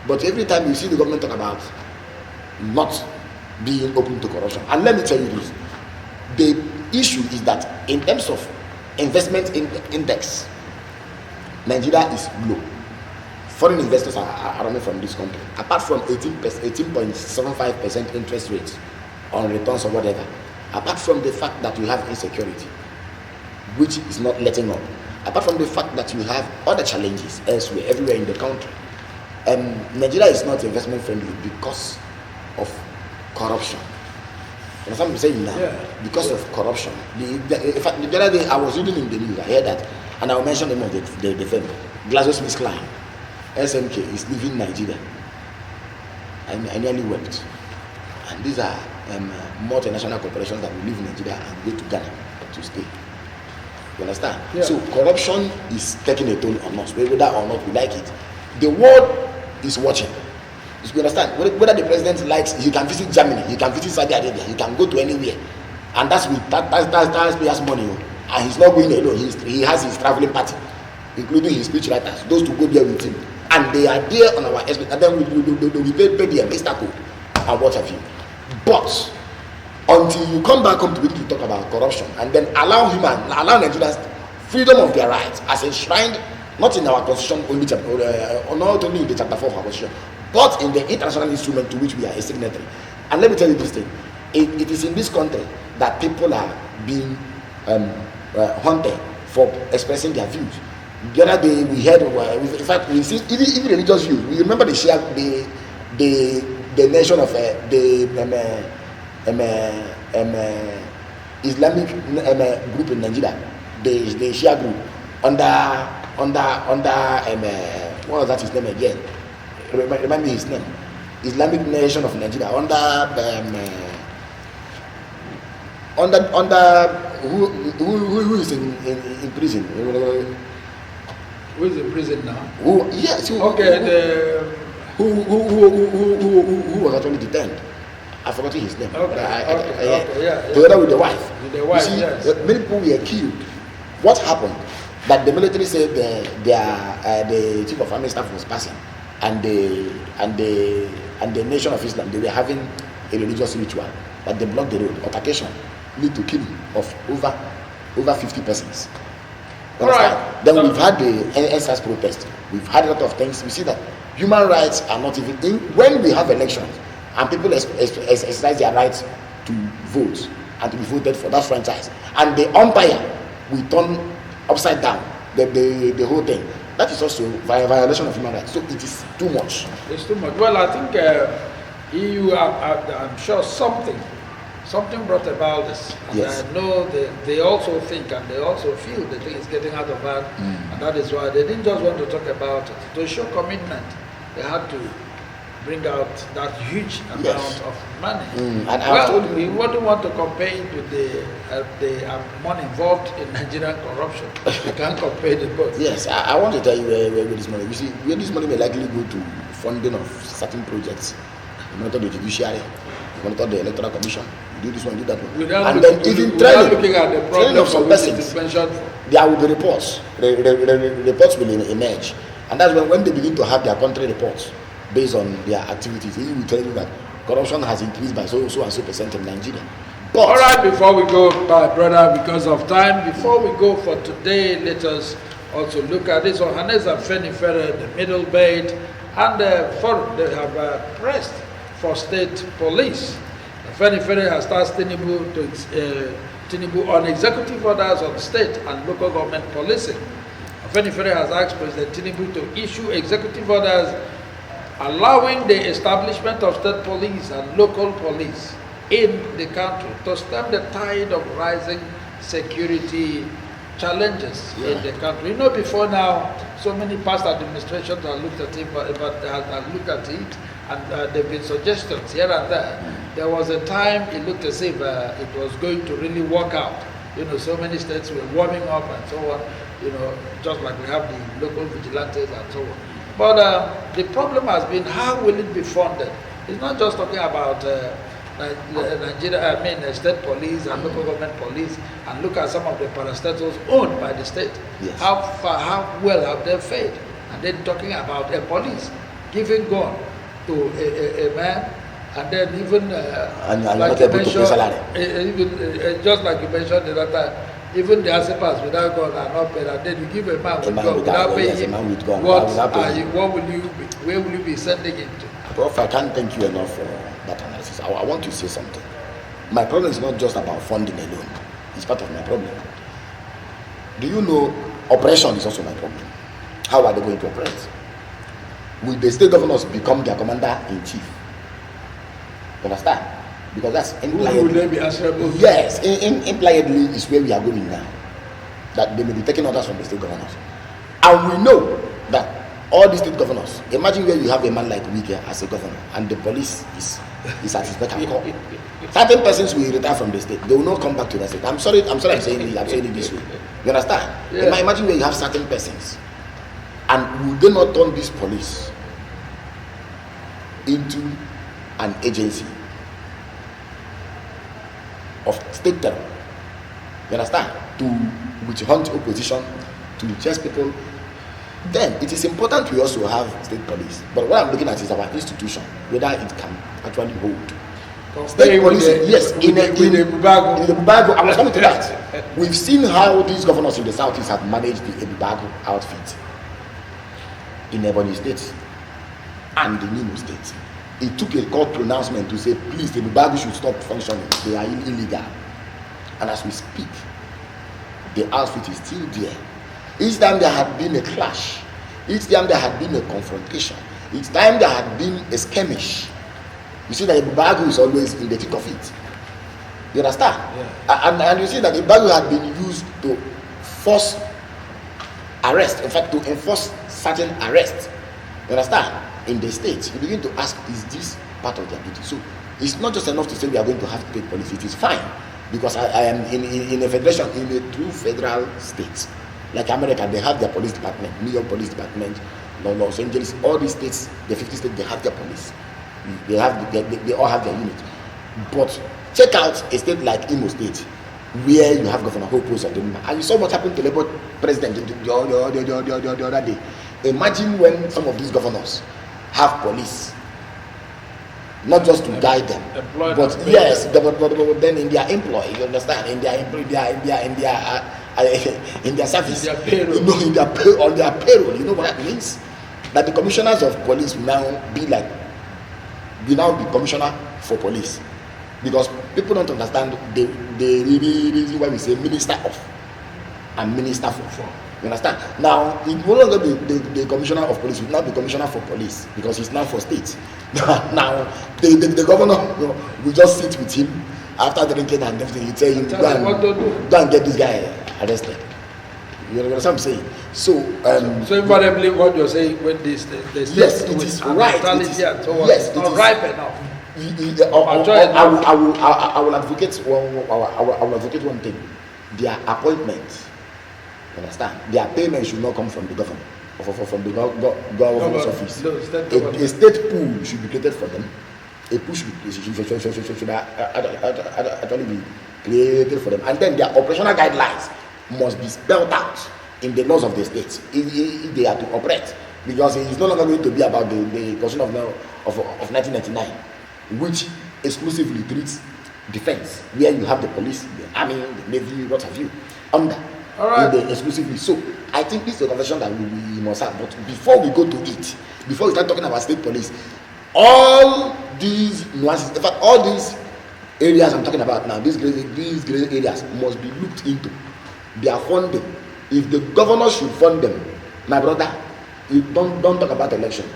But every time you see the government talk about not being open to corruption, and let me tell you this, the issue is that in terms of investment index, Nigeria is low. Foreign investors are running from this country. Apart from 18.75% interest rates on returns or whatever, apart from the fact that we have insecurity, which is not letting up, apart from the fact that we have other challenges elsewhere, everywhere in the country, Nigeria is not investment friendly because of corruption. You know what I'm saying now? Yeah. Because of corruption. In fact, the other day I was reading in the news, I heard that, and I will mention the name of the firm, GlaxoSmithKline. SMK is leaving Nigeria. I nearly wept. And these are multinational corporations that will leave Nigeria and go to Ghana to stay. You understand? Yeah. So corruption is taking a toll on us, whether or not we like it. The world is watching. You understand? Whether the president likes, he can visit Germany, he can visit Saudi Arabia, he can go to anywhere, and that's payers money, and he's not going alone. He has his traveling party, including his speech writers, those to go there with him, and they are there on our expect, and then we pay the Mr. Code and what have you. But until you come back home to begin to talk about corruption, and then allow Nigerians freedom of their rights as enshrined not in our constitution only, not only in the chapter 4 of our constitution, but in the international instrument to which we are a signatory, And let me tell you this thing: it is in this country that people are being hunted for expressing their views. The other day we heard, in fact, we see even religious views. We remember the nation of the Islamic group in Nigeria, the Shia group, under what was that his name again? Remind me his name. Islamic Nation of Nigeria under who is in prison? Who is in prison now? Yes. Who was actually detained? I forgot his name. Together with the wife. You see, yes. Many people were killed. What happened? That the military said the chief of army staff was passing, and the Nation of Islam, they were having a religious ritual, but they blocked the road. Altercation lead to killing of over 50 persons. Right. Then we've had the NSAS protest. We've had a lot of things. We see that human rights are not even in when we have elections and people exercise their rights to vote and to be voted for that franchise, and the umpire will turn upside down the whole thing. That is also violation of human rights. So it is too much. It's too much. Well, I think EU, I'm sure something brought about this. And yes. I know they also think and they also feel the thing is getting out of hand. And that is why they didn't just want to talk about it. To show commitment, they had to bring out that huge amount of money. And we wouldn't want to compare it with the money involved in Nigerian corruption. We can't compare the both. Yes, I want to tell you where this money. You see, where this money may likely go to funding of certain projects. You monitor the judiciary, you monitor the electoral commission. You do this one, you do that one. And then even training of some persons. There will be reports. The reports will emerge, and that's when they begin to have their country reports based on their activities. He will tell you that corruption has increased by so and so percent in Nigeria. But all right, before we go, my brother, because of time, before we go for today, let us also look at this. Ohaneza Fenifere, the middle belt, and the forum, they have pressed for state police. Fenifere has tasked Tinubu on executive orders on state and local government policing. Fenifere has asked President Tinubu to issue executive orders allowing the establishment of state police and local police in the country to stem the tide of rising security challenges in the country. You know, before now, so many past administrations have looked at it, but have looked at it, and there have been suggestions here and there. There was a time it looked as if it was going to really work out. You know, so many states were warming up and so on, you know, just like we have the local vigilantes and so on. But the problem has been, how will it be funded? It's not just talking about Nigeria, state police and local government police, and look at some of the parastatals owned by the state. Yes. How well have they fared? And then talking about a police giving gun to a man, and then even like you mentioned, just like you mentioned the other time, even the ASEPAs without gun are not paid, and then you give a man with gun without paying him. Where will you be sending him to? Prof, I can't thank you enough for that analysis. I want to say something. My problem is not just about funding alone. It's part of my problem. Do you know operation is also my problem? How are they going to operate? Will the state governors become their commander-in-chief? You understand? Because that's impliedly. Who will they be answerable? Yes, impliedly is where we are going now. That they may be taking orders from the state governors. And we know that all the state governors, imagine where you have a man like Wike as a governor, and the police is at his beck and call. Certain persons will retire from the state. They will not come back to the state. I'm sorry I'm saying it this way. You understand? Yeah. Imagine where you have certain persons, and will they not turn this police into an agency of state terror? You understand? To which hunt opposition, to chase people. Then it is important we also have state police. But what I'm looking at is our institution, whether it can actually hold. State police, yes, in the Bubago. I was coming to that. We've seen how these governors in the southeast have managed the Bubago outfit in Ebonyi State and the Nimo State. it took a court pronouncement to say, please, the Bubagu should stop functioning. They are illegal. And as we speak, the outfit is still there. Each time there had been a clash, each time there had been a confrontation, each time there had been a skirmish, you see that the Bubagu is always in the thick of it. You understand? Yeah. And you see that the Bubagu had been used to force arrest, in fact, to enforce certain arrests. You understand? In the state, you begin to ask, is this part of their duty? So it's not just enough to say we are going to have state police. It is fine, because I am in a federation, in a true federal state. Like America, they have their police department, New York Police Department, Los Angeles, all these states, the 50 states, they have their police. They all have their unit. But check out a state like Imo State, where you have Governor Hope's of the member. And you saw what happened to Labour President the other day. Imagine when some of these governors have police, not just to guide them, but yes, but then in their employ, you understand, in their service, on their payroll. You know what that means? That the commissioners of police will now be commissioner for police, because people don't understand the reason why we say minister of and minister for. You understand? Now, it will no longer be the commissioner of police, will now be commissioner for police, because he's now for state. Now, the governor will just sit with him after drinking and everything. He tell him, go and get this guy arrested. You understand what I'm saying? So invariably, what you're saying, when this yes, it is right. Yes, it's not ripe enough. I will advocate one thing. Their appointment. Understand? Their payment should not come from the government or from the government's office. A state pool should be created for them. A pool should actually be created for them, and then their operational guidelines must be spelled out in the laws of the states if they are to operate, because it is no longer going to be about the Constitution of 1999, which exclusively treats defense, where you have the police, the army, the navy, what have you, under. All right. Exclusively. So I think this is a conversation that we must have. But before we go to it, before we start talking about state police, all these nuances, in fact, all these areas I'm talking about now, these gray areas must be looked into. They are funded. If the governor should fund them, my brother, you don't talk about election.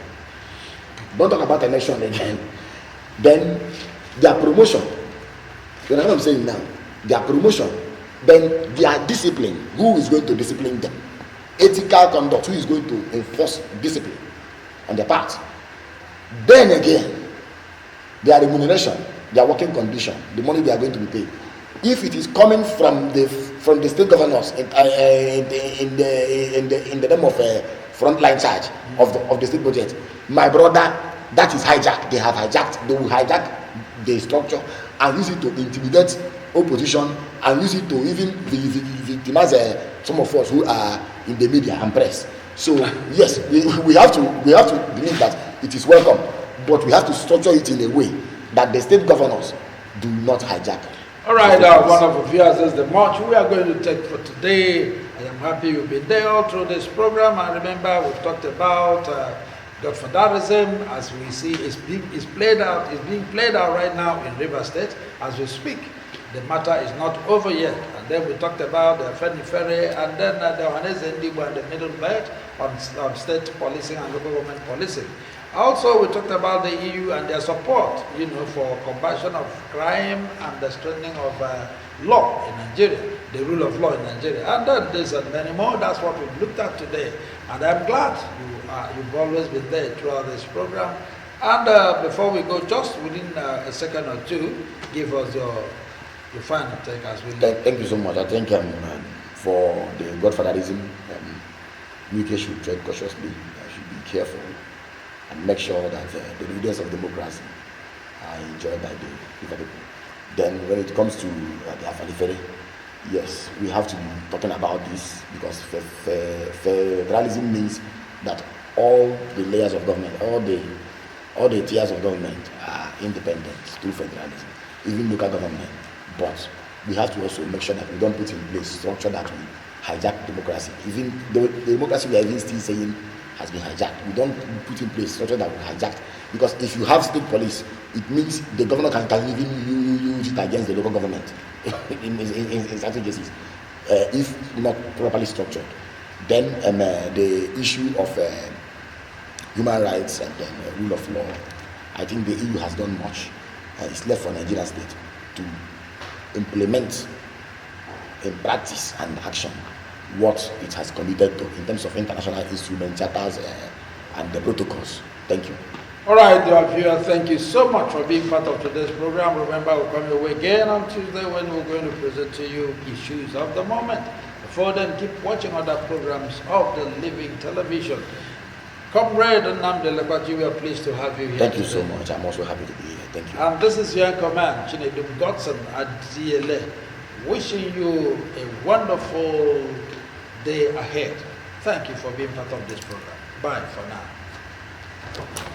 Don't talk about election again. Then their promotion. You know what I'm saying now? Their promotion. Then their discipline, who is going to discipline them? Ethical conduct, who is going to enforce discipline on their part? Then again, their remuneration, their working condition, the money they are going to be paid. If it is coming from the state governors in the name of frontline charge of the state budget, my brother, that is hijacked. They will hijack the structure and use it to intimidate opposition, and use it to even victimize some of us who are in the media and press. So yes, we have to believe that it is welcome, but we have to structure it in a way that the state governors do not hijack. All right, one of the viewers is the march we are going to take for today. I am happy you've been there all through this program. And remember, we've talked about Godfatherism, as we see, is being played out right now in Rivers State as we speak. The matter is not over yet. And then we talked about the Fenifere, and then the Ohanese Ndigo and the Middle Belt on state policing and local government policing. Also, we talked about the EU and their support, for combating of crime and the strengthening of law in Nigeria, the rule of law in Nigeria. And then this and many more. That's what we've looked at today. And I'm glad you've always been there throughout this program. And before we go, just within a second or two, give us your final take as we leave. Thank you so much. I think for the Godfatherism, UK should tread cautiously, should be careful, and make sure that the leaders of democracy are enjoyed by the people. Then when it comes to the Afalifere, yes, we have to be talking about this, because federalism means that all the layers of government, all the tiers of government are independent through federalism, even local government. But we have to also make sure that we don't put in place structure that will hijack democracy. Even the democracy we are even still saying has been hijacked. We don't put in place structure that will hijack, because if you have state police, it means the governor can even use it against the local government in certain cases, if not properly structured. Then the issue of human rights and rule of law, I think the EU has done much. It's left for Nigeria state to implement in practice and action what it has committed to in terms of international instruments, charters, and the protocols. Thank you. All right, dear viewer, thank you so much for being part of today's program. Remember, we'll come your way again on Tuesday when we're going to present to you issues of the moment. Before then, keep watching other programs of the Living Television. Comrade Nnamdi Lekwaji, we are pleased to have you here. Thank you so much. I'm also happy to be here. Thank you. And this is your command, Chinedum Godson at ZLA, wishing you a wonderful day ahead. Thank you for being part of this program. Bye for now.